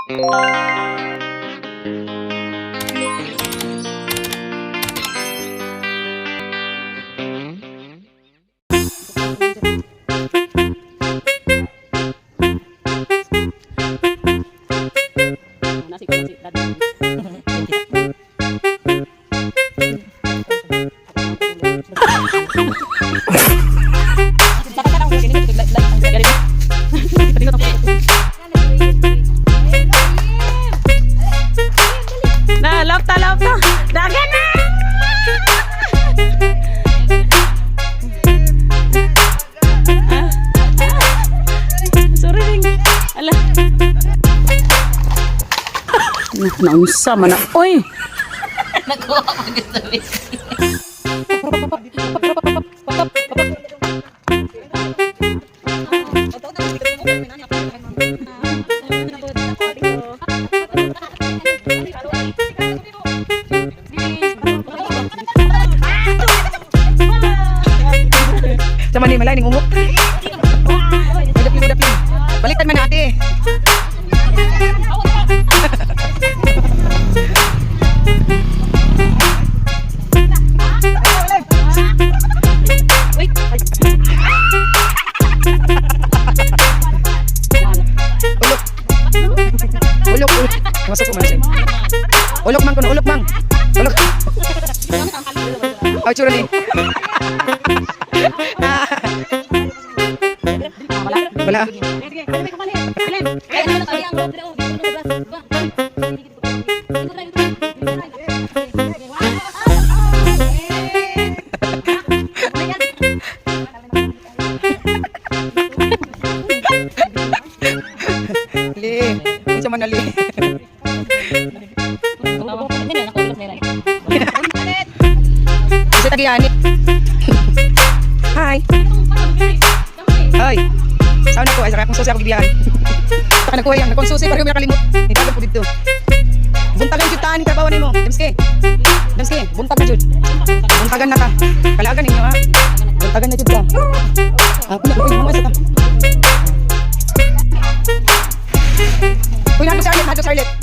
Na, lopta. Dagan na! Sorry ring. Ala. Naunsa man na. Oy! Nakuha ko gusto Sama ni malay ning ungok. Udap. Balikan man ate. Ulok. Masuk ko man siya. Ulok mang. Ulok. Ay, chura ni. Wala. Ali, macam mana Ali? Bisa tagi ani. Hai. Hai. Saan ako? Ay, saka kung susi ako gibiyahan. Saka nakuha yan. Kung susi, parang may nakalimot. Ikagat po dito. Buntagan yung tahan, trabaho ni mo. Damski, buntagan yun. Buntagan na ka. Kalagan ninyo ha. Buntagan na yun ka. Pula, uy, mga isa ka. Uy, nado Charlotte.